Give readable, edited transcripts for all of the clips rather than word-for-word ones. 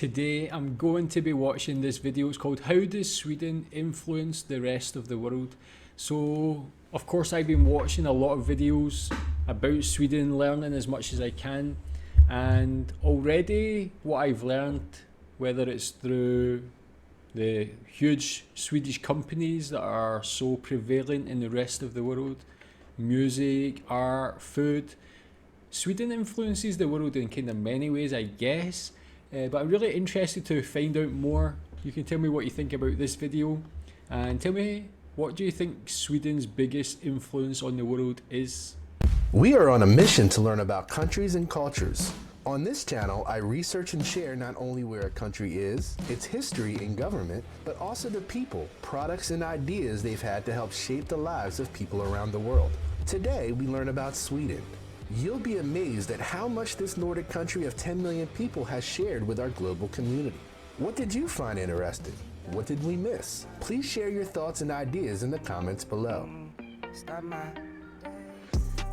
Today I'm going to be watching this video. It's called How Does Sweden Influence the Rest of the World? So of course I've been watching a lot of videos about Sweden, learning as much as I can, and already what I've learned, whether it's through the huge Swedish companies that are so prevalent in the rest of the world, music, art, food, Sweden influences the world in kind of many ways, I guess. But I'm really interested to find out more. You can tell me what you think about this video, and tell me, what do you think Sweden's biggest influence on the world is? We are on a mission to learn about countries and cultures. On this channel, I research and share not only where a country is, its history and government, but also the people, products, and ideas they've had to help shape the lives of people around the world. Today, we learn about Sweden. You'll be amazed at how much this Nordic country of 10 million people has shared with our global community. What did you find interesting? What did we miss? Please share your thoughts and ideas in the comments below. Start my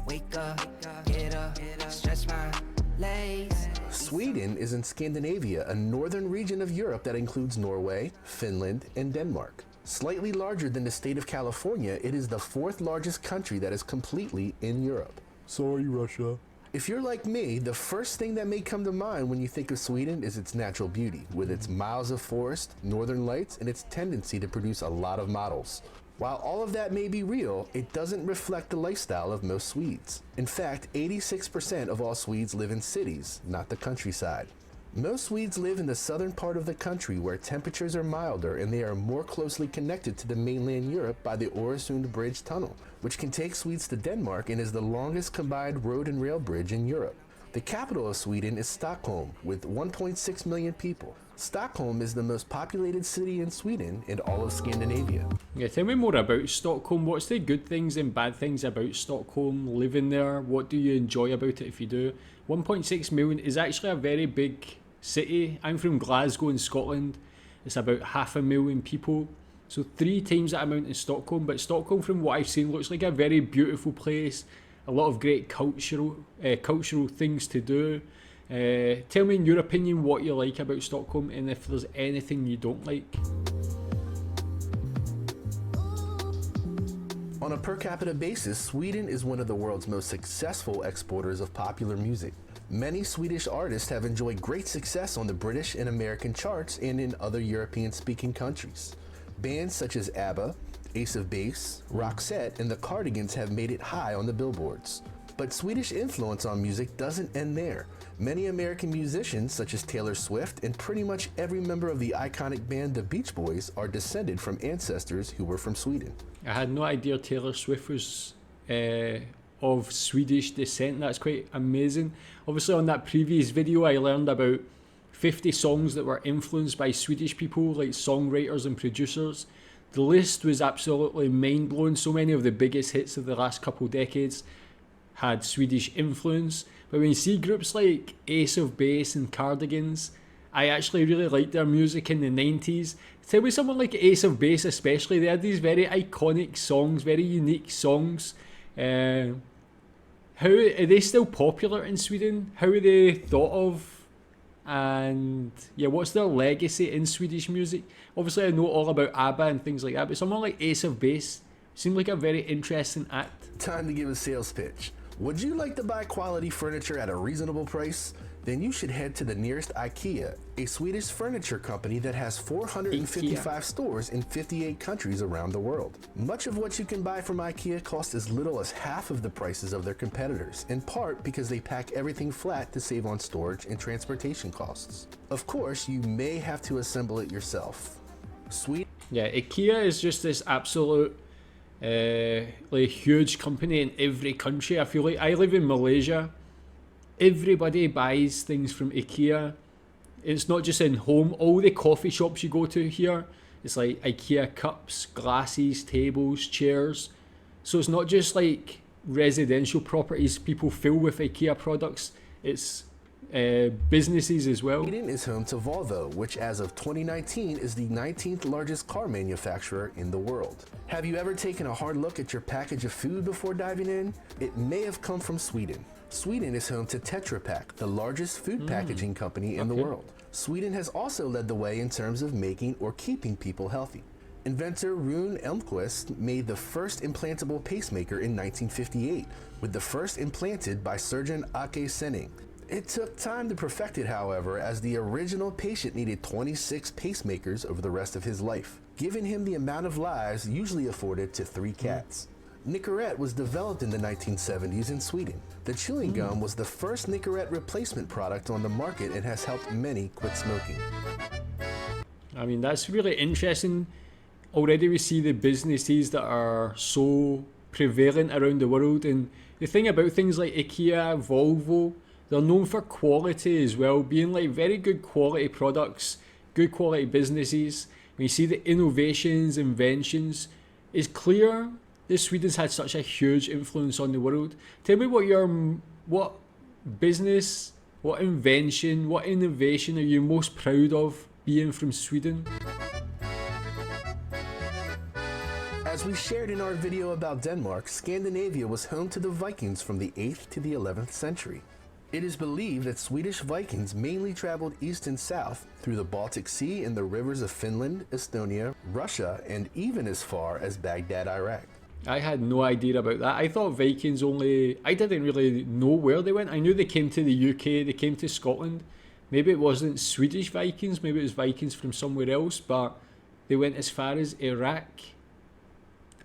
wake up, get up, stretch my legs. Sweden is in Scandinavia, a northern region of Europe that includes Norway, Finland, and Denmark. Slightly larger than the state of California, it is the fourth largest country that is completely in Europe. Sorry, Russia. If you're like me, the first thing that may come to mind when you think of Sweden is its natural beauty, with its miles of forest, northern lights, and its tendency to produce a lot of models. While all of that may be real, it doesn't reflect the lifestyle of most Swedes. In fact, 86% of all Swedes live in cities, not the countryside. Most Swedes live in the southern part of the country where temperatures are milder and they are more closely connected to the mainland Europe by the Öresund Bridge tunnel, which can take Swedes to Denmark and is the longest combined road and rail bridge in Europe. The capital of Sweden is Stockholm, with 1.6 million people. Stockholm is the most populated city in Sweden and all of Scandinavia. Yeah, tell me more about Stockholm. What's the good things and bad things about Stockholm, living there? What do you enjoy about it if you do? 1.6 million is actually a very big city. I'm from Glasgow in Scotland. It's about 500,000 people. So 3 times that amount in Stockholm. But Stockholm, from what I've seen, looks like a very beautiful place. A lot of great cultural things to do. Tell me in your opinion what you like about Stockholm and if there's anything you don't like. On a per capita basis, Sweden is one of the world's most successful exporters of popular music. Many Swedish artists have enjoyed great success on the British and American charts and in other European-speaking countries. Bands such as ABBA, Ace of Base, Roxette, and the Cardigans have made it high on the billboards. But Swedish influence on music doesn't end there. Many American musicians such as Taylor Swift and pretty much every member of the iconic band The Beach Boys are descended from ancestors who were from Sweden. I had no idea Taylor Swift was of Swedish descent. That's quite amazing. Obviously on that previous video I learned about 50 songs that were influenced by Swedish people, like songwriters and producers. The list was absolutely mind-blowing. So many of the biggest hits of the last couple decades had Swedish influence. But when you see groups like Ace of Base and Cardigans, I actually really liked their music in the 90s. Tell me, someone like Ace of Base especially, they had these very iconic songs, very unique songs. How are they still popular in Sweden? How are they thought of? And yeah, what's their legacy in Swedish music? Obviously I know all about ABBA and things like that, but someone like Ace of Base seemed like a very interesting act. Time to give a sales pitch. Would you like to buy quality furniture at a reasonable price? Then you should head to the nearest IKEA, a Swedish furniture company that has 455 stores in 58 countries around the world. Much of what you can buy from IKEA costs as little as half of the prices of their competitors, in part because they pack everything flat to save on storage and transportation costs. Of course, you may have to assemble it yourself. Yeah, IKEA is just this absolute like huge company in every country. I feel like I live in Malaysia. Everybody buys things from IKEA. It's not just in home. All the coffee shops you go to here, it's like IKEA cups, glasses, tables, chairs. So it's not just like residential properties people fill with IKEA products. It's businesses as well. Sweden is home to Volvo, which as of 2019 is the 19th largest car manufacturer in the world. Have you ever taken a hard look at your package of food before diving in? It may have come from Sweden. Sweden is home to Tetra Pak, the largest food packaging company in the world. Sweden has also led the way in terms of making or keeping people healthy. Inventor Rune Elmqvist made the first implantable pacemaker in 1958, with the first implanted by surgeon Ake Senning. It took time to perfect it, however, as the original patient needed 26 pacemakers over the rest of his life, giving him the amount of lives usually afforded to 3 cats. Nicorette was developed in the 1970s in Sweden. The chewing gum was the first Nicorette replacement product on the market and has helped many quit smoking. I mean, that's really interesting. Already we see the businesses that are so prevalent around the world, and the thing about things like IKEA, Volvo, they're known for quality as well, being like very good quality products, good quality businesses. When you see the innovations, inventions, it's clear that Sweden's had such a huge influence on the world. Tell me what business, what invention, what innovation are you most proud of being from Sweden? As we shared in our video about Denmark, Scandinavia was home to the Vikings from the 8th to the 11th century. It is believed that Swedish Vikings mainly traveled east and south through the Baltic Sea and the rivers of Finland, Estonia, Russia, and even as far as Baghdad, Iraq. I had no idea about that. I thought Vikings I didn't really know where they went. I knew they came to the UK, they came to Scotland. Maybe it wasn't Swedish Vikings, maybe it was Vikings from somewhere else, but they went as far as Iraq.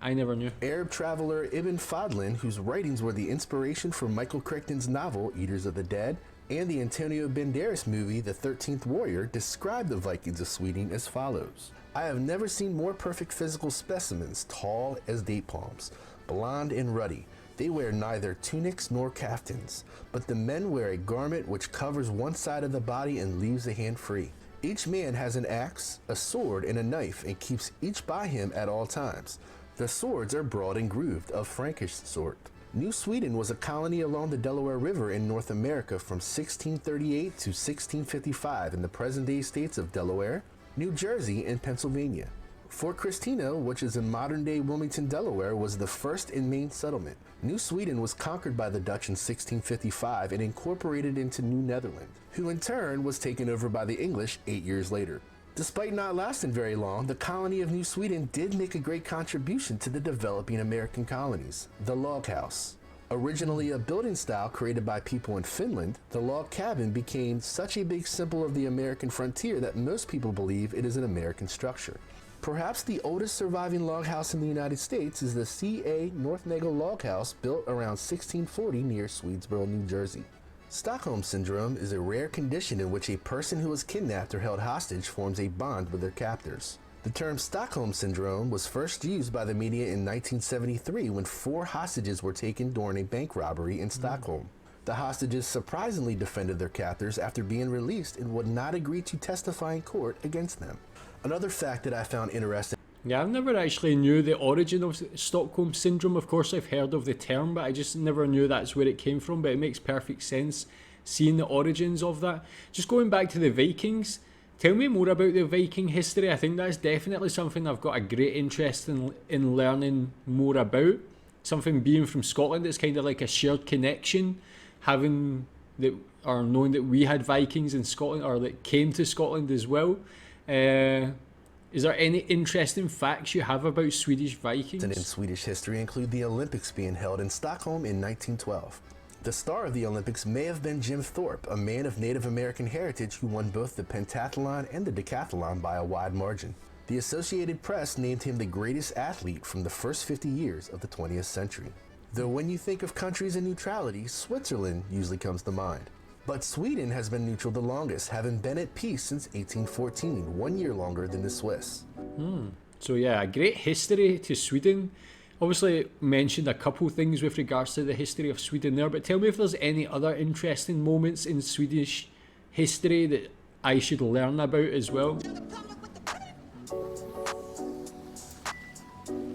I never knew. Arab traveler Ibn Fadlan, whose writings were the inspiration for Michael Crichton's novel Eaters of the Dead and the Antonio Banderas movie The 13th Warrior, described the Vikings of Sweden as follows. I have never seen more perfect physical specimens, tall as date palms, blonde and ruddy. They wear neither tunics nor kaftans, but the men wear a garment which covers one side of the body and leaves the hand free. Each man has an axe, a sword, and a knife, and keeps each by him at all times. The swords are broad and grooved, of Frankish sort. New Sweden was a colony along the Delaware River in North America from 1638 to 1655 in the present-day states of Delaware, New Jersey, and Pennsylvania. Fort Christina, which is in modern-day Wilmington, Delaware, was the first and main settlement. New Sweden was conquered by the Dutch in 1655 and incorporated into New Netherland, who in turn was taken over by the English 8 years later. Despite not lasting very long, the colony of New Sweden did make a great contribution to the developing American colonies, the log house. Originally a building style created by people in Finland, the log cabin became such a big symbol of the American frontier that most people believe it is an American structure. Perhaps the oldest surviving log house in the United States is the C.A. Northnagle log house built around 1640 near Swedesboro, New Jersey. Stockholm Syndrome is a rare condition in which a person who is kidnapped or held hostage forms a bond with their captors. The term Stockholm Syndrome was first used by the media in 1973 when 4 hostages were taken during a bank robbery in Stockholm. The hostages surprisingly defended their captors after being released and would not agree to testify in court against them. Another fact that I found interesting. Yeah, I've never actually knew the origin of Stockholm Syndrome. Of course, I've heard of the term, but I just never knew that's where it came from. But it makes perfect sense seeing the origins of that. Just going back to the Vikings, tell me more about the Viking history. I think that's definitely something I've got a great interest in learning more about. Something being from Scotland, it's kind of like a shared connection, having that or knowing that we had Vikings in Scotland or that came to Scotland as well. Is there any interesting facts you have about Swedish Vikings? In Swedish history include the Olympics being held in Stockholm in 1912. The star of the Olympics may have been Jim Thorpe, a man of Native American heritage who won both the pentathlon and the decathlon by a wide margin. The Associated Press named him the greatest athlete from the first 50 years of the 20th century. Though when you think of countries and neutrality, Switzerland usually comes to mind. But Sweden has been neutral the longest, having been at peace since 1814, 1 year longer than the Swiss. So yeah, a great history to Sweden. Obviously mentioned a couple things with regards to the history of Sweden there, but tell me if there's any other interesting moments in Swedish history that I should learn about as well.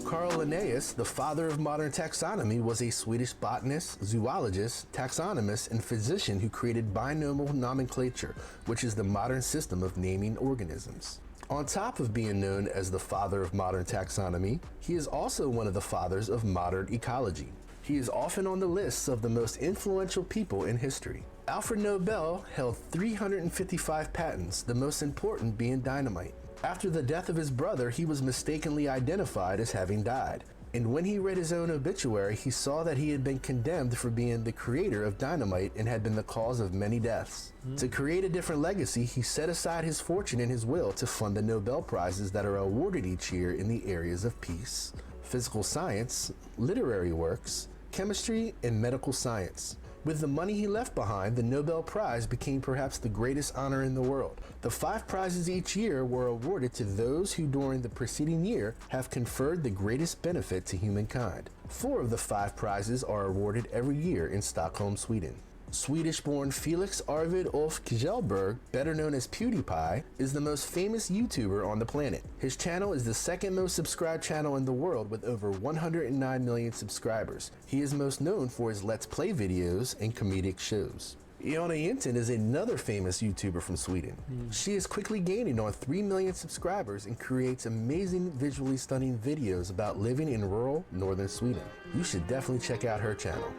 Carl Linnaeus, the father of modern taxonomy, was a Swedish botanist, zoologist, taxonomist, and physician who created binomial nomenclature, which is the modern system of naming organisms. On top of being known as the father of modern taxonomy, he is also one of the fathers of modern ecology. He is often on the lists of the most influential people in history. Alfred Nobel held 355 patents, the most important being dynamite. After the death of his brother, he was mistakenly identified as having died. And when he read his own obituary, he saw that he had been condemned for being the creator of dynamite and had been the cause of many deaths. To create a different legacy, he set aside his fortune in his will to fund the Nobel Prizes that are awarded each year in the areas of peace, physical science, literary works, chemistry, and medical science. With the money he left behind, the Nobel Prize became perhaps the greatest honor in the world. The 5 prizes each year were awarded to those who during the preceding year have conferred the greatest benefit to humankind. 4 of the 5 prizes are awarded every year in Stockholm, Sweden. Swedish-born Felix Arvid Ulf Kjellberg, better known as PewDiePie, is the most famous YouTuber on the planet. His channel is the second most subscribed channel in the world with over 109 million subscribers. He is most known for his Let's Play videos and comedic shows. Iona Jinten is another famous YouTuber from Sweden. She is quickly gaining on 3 million subscribers and creates amazing visually stunning videos about living in rural northern Sweden. You should definitely check out her channel.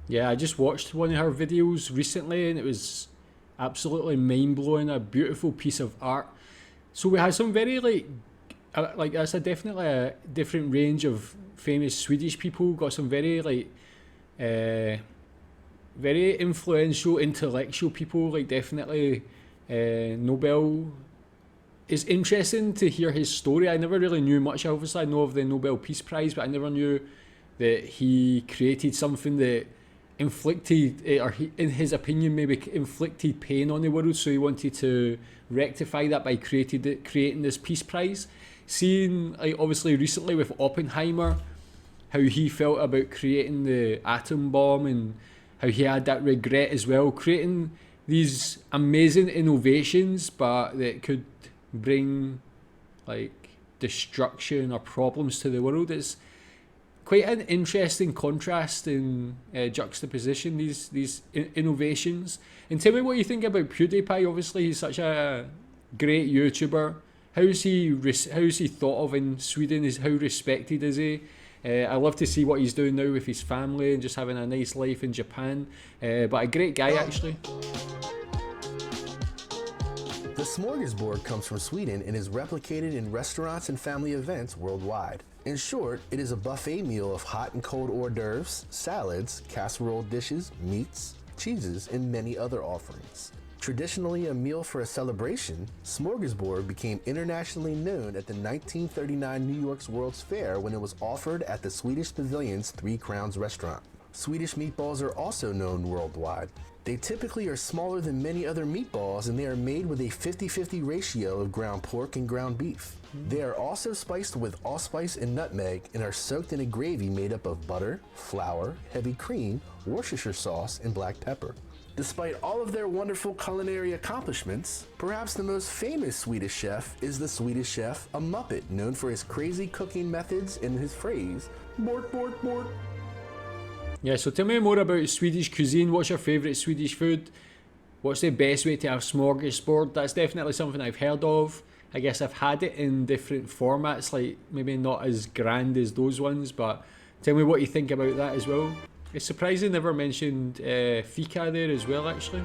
Yeah, I just watched one of her videos recently and it was absolutely mind-blowing, a beautiful piece of art. So we had some very like that's definitely a different range of famous Swedish people, got some very very influential intellectual people, like definitely Nobel. It's interesting to hear his story. I never really knew much. Obviously I know of the Nobel Peace Prize, but I never knew that he created something that inflicted, or he, in his opinion, maybe inflicted pain on the world, so he wanted to rectify that by creating this Peace Prize. Seeing, like, obviously recently with Oppenheimer, how he felt about creating the atom bomb and how he had that regret as well, creating these amazing innovations but that could bring like destruction or problems to the world. It's quite an interesting contrast and juxtaposition, these innovations. And tell me what you think about PewDiePie. Obviously he's such a great YouTuber. How is he thought of in Sweden? How respected is he? I love to see what he's doing now with his family and just having a nice life in Japan. But a great guy actually. The smorgasbord comes from Sweden and is replicated in restaurants and family events worldwide. In short, it is a buffet meal of hot and cold hors d'oeuvres, salads, casserole dishes, meats, cheeses, and many other offerings. Traditionally a meal for a celebration, smorgasbord became internationally known at the 1939 New York's World's Fair when it was offered at the Swedish Pavilion's Three Crowns restaurant. Swedish meatballs are also known worldwide. They typically are smaller than many other meatballs and they are made with a 50-50 ratio of ground pork and ground beef. They are also spiced with allspice and nutmeg and are soaked in a gravy made up of butter, flour, heavy cream, Worcestershire sauce, and black pepper. Despite all of their wonderful culinary accomplishments, perhaps the most famous Swedish chef is the Swedish chef, a Muppet known for his crazy cooking methods and his phrase, "Bort, bort, bort." Yeah, so tell me more about Swedish cuisine. What's your favourite Swedish food? What's the best way to have smorgasbord? That's definitely something I've heard of. I guess I've had it in different formats, like maybe not as grand as those ones, but tell me what you think about that as well. It's surprising never mentioned fika there as well, actually.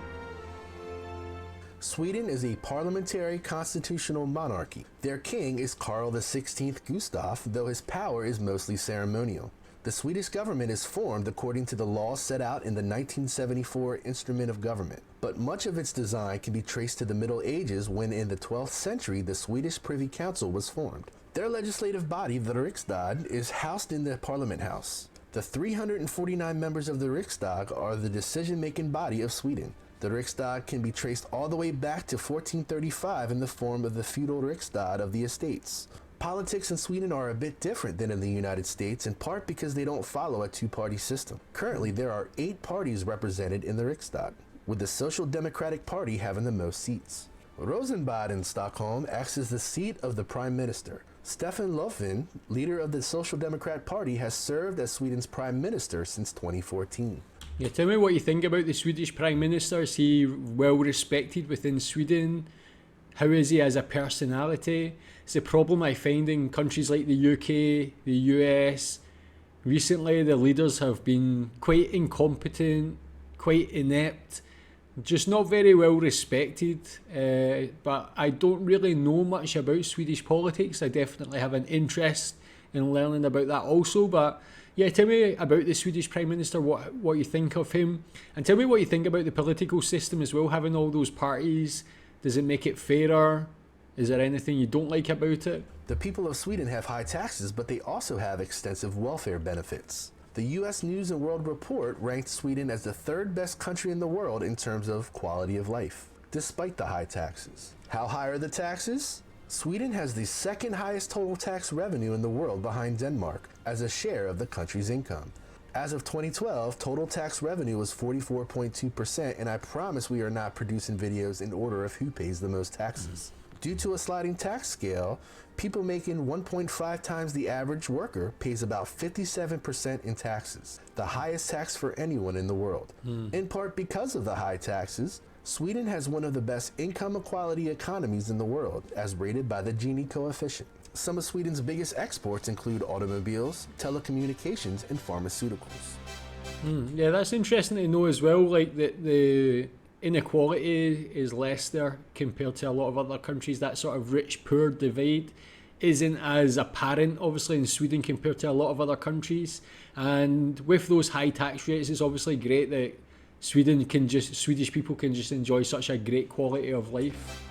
Sweden is a parliamentary constitutional monarchy. Their king is Carl XVI Gustaf, though his power is mostly ceremonial. The Swedish government is formed according to the laws set out in the 1974 Instrument of Government, but much of its design can be traced to the Middle Ages when in the 12th century the Swedish Privy Council was formed. Their legislative body, the Riksdag, is housed in the Parliament House. The 349 members of the Riksdag are the decision-making body of Sweden. The Riksdag can be traced all the way back to 1435 in the form of the feudal Riksdag of the estates. Politics in Sweden are a bit different than in the United States, in part because they don't follow a two-party system. Currently, there are 8 parties represented in the Riksdag, with the Social Democratic Party having the most seats. Rosenbad in Stockholm acts as the seat of the Prime Minister. Stefan Löfven, leader of the Social Democrat Party, has served as Sweden's Prime Minister since 2014. Yeah, tell me what you think about the Swedish Prime Minister. Is he well respected within Sweden? How is he as a personality? It's a problem I find in countries like the UK, the US, recently the leaders have been quite incompetent, quite inept, just not very well respected. But I don't really know much about Swedish politics. I definitely have an interest in learning about that also. But yeah, tell me about the Swedish Prime Minister, what you think of him, and tell me what you think about the political system as well, having all those parties. Does it make it fairer? Is there anything you don't like about it? The people of Sweden have high taxes, but they also have extensive welfare benefits. The U.S. News and World Report ranked Sweden as the third best country in the world in terms of quality of life, despite the high taxes. How high are the taxes? Sweden has the second highest total tax revenue in the world behind Denmark as a share of the country's income. As of 2012, total tax revenue was 44.2%, and I promise we are not producing videos in order of who pays the most taxes. Due to a sliding tax scale, people making 1.5 times the average worker pays about 57% in taxes, the highest tax for anyone in the world. In part because of the high taxes, Sweden has one of the best income equality economies in the world, as rated by the Gini coefficient. Some of Sweden's biggest exports include automobiles, telecommunications, and pharmaceuticals. Yeah, that's interesting to know as well, like the inequality is less there compared to a lot of other countries. That sort of rich-poor divide isn't as apparent, obviously, in Sweden compared to a lot of other countries. And with those high tax rates, it's obviously great that Swedish people can just enjoy such a great quality of life.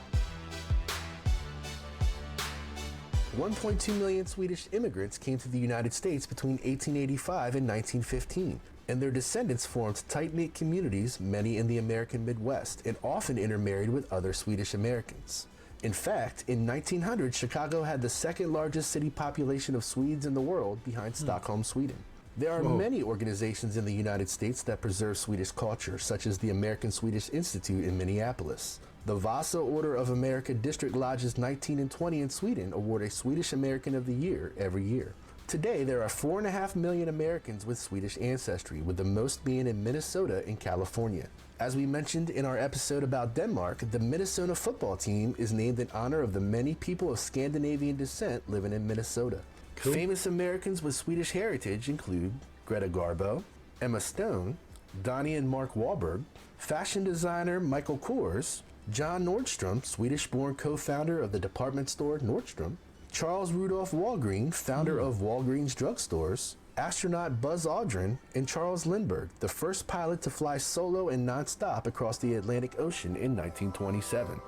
1.2 million Swedish immigrants came to the United States between 1885 and 1915, and their descendants formed tight-knit communities, many in the American Midwest, and often intermarried with other Swedish Americans. In fact, in 1900, Chicago had the second largest city population of Swedes in the world behind Stockholm, Sweden. There are many organizations in the United States that preserve Swedish culture, such as the American Swedish Institute in Minneapolis. The Vasa Order of America District Lodges 19 and 20 in Sweden award a Swedish American of the Year every year. Today, there are 4.5 million Americans with Swedish ancestry, with the most being in Minnesota and California. As we mentioned in our episode about Denmark, the Minnesota football team is named in honor of the many people of Scandinavian descent living in Minnesota. Cool. Famous Americans with Swedish heritage include Greta Garbo, Emma Stone, Donnie and Mark Wahlberg, fashion designer Michael Kors, John Nordstrom, Swedish-born co-founder of the department store Nordstrom, Charles Rudolph Walgreen, founder of Walgreens drugstores, astronaut Buzz Aldrin, and Charles Lindbergh, the first pilot to fly solo and non-stop across the Atlantic Ocean in 1927.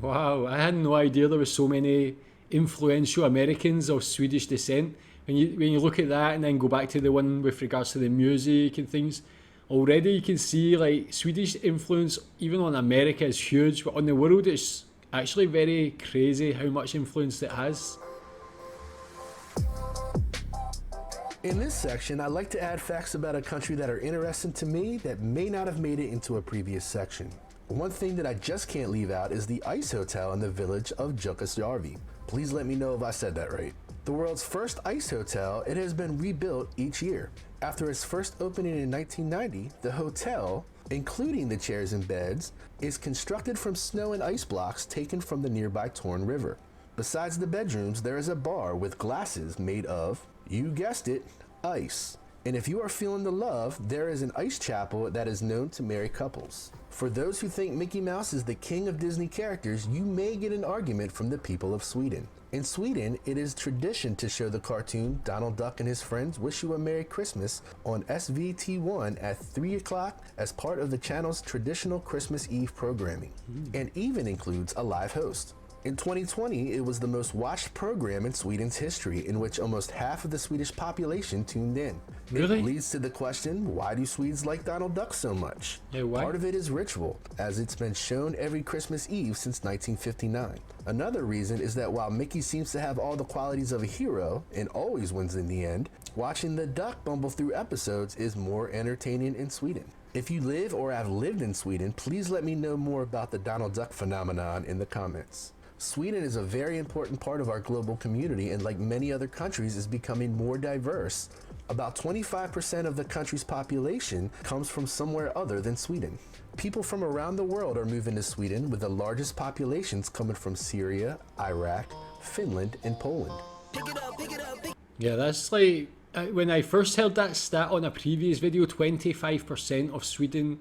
Wow, I had no idea there were so many influential Americans of Swedish descent. When you look at that and then go back to the one with regards to the music and things, already you can see like Swedish influence even on America is huge, but on the world it's actually very crazy how much influence it has. In this section, I like to add facts about a country that are interesting to me that may not have made it into a previous section. One thing that I just can't leave out is the ice hotel in the village of Jukkasjärvi. Please let me know if I said that right. The world's first ice hotel, it has been rebuilt each year. After its first opening in 1990, the hotel, including the chairs and beds, is constructed from snow and ice blocks taken from the nearby Torn River. Besides the bedrooms, there is a bar with glasses made of, you guessed it, ice. And if you are feeling the love, there is an ice chapel that is known to marry couples. For those who think Mickey Mouse is the king of Disney characters, you may get an argument from the people of Sweden. In Sweden, it is tradition to show the cartoon Donald Duck and His Friends Wish You a Merry Christmas on SVT1 at 3 o'clock as part of the channel's traditional Christmas Eve programming, and even includes a live host. In 2020, it was the most watched program in Sweden's history, in which almost half of the Swedish population tuned in. Really? It leads to the question, why do Swedes like Donald Duck so much? Yeah, why? Part of it is ritual, as it's been shown every Christmas Eve since 1959. Another reason is that while Mickey seems to have all the qualities of a hero and always wins in the end, watching the duck bumble through episodes is more entertaining in Sweden. If you live or have lived in Sweden, please let me know more about the Donald Duck phenomenon in the comments. Sweden is a very important part of our global community, and like many other countries is becoming more diverse. About 25% of the country's population comes from somewhere other than Sweden. People from around the world are moving to Sweden, with the largest populations coming from Syria, Iraq, Finland, and Poland. Yeah, that's like When I first heard that stat on a previous video, 25% of Sweden,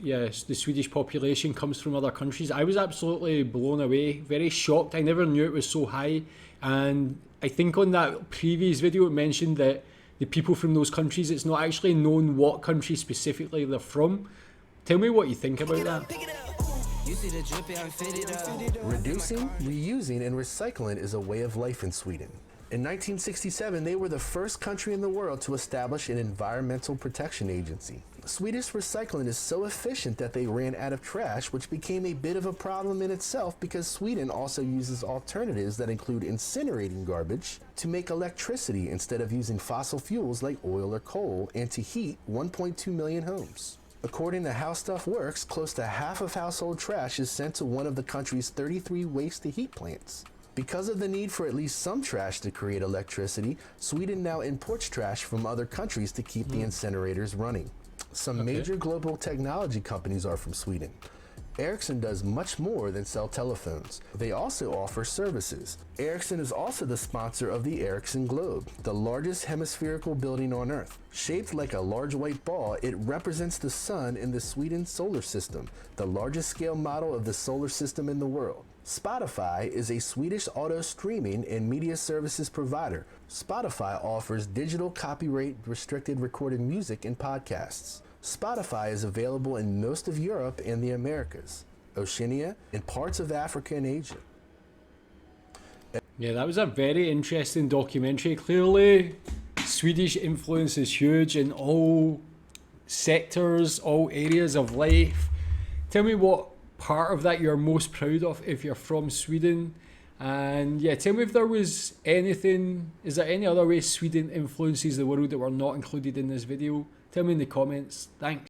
yes, the Swedish population comes from other countries. I was absolutely blown away, very shocked. I never knew it was so high. And I think on that previous video it mentioned that the people from those countries, it's not actually known what country specifically they're from. Tell me what you think about that. Reducing, reusing, and recycling is a way of life in Sweden. In 1967, they were the first country in the world to establish an environmental protection agency. Swedish recycling is so efficient that they ran out of trash, which became a bit of a problem in itself because Sweden also uses alternatives that include incinerating garbage to make electricity instead of using fossil fuels like oil or coal, and to heat 1.2 million homes. According to How Stuff Works, close to half of household trash is sent to one of the country's 33 waste-to-heat plants. Because of the need for at least some trash to create electricity, Sweden now imports trash from other countries to keep the incinerators running. Some major global technology companies are from Sweden. Ericsson does much more than sell telephones. They also offer services. Ericsson is also the sponsor of the Ericsson Globe, the largest hemispherical building on Earth. Shaped like a large white ball, it represents the sun in the Sweden solar system, the largest scale model of the solar system in the world. Spotify is a Swedish auto streaming and media services provider. Spotify offers digital copyright restricted recorded music and podcasts. Spotify is available in most of Europe and the Americas, Oceania, and parts of Africa and Asia. Yeah, that was a very interesting documentary. Clearly, Swedish influence is huge in all sectors, all areas of life. Tell me what part of that you're most proud of if you're from Sweden. And yeah, tell me if there was anything, is there any other way Sweden influences the world that were not included in this video? Tell me in the comments. Thanks.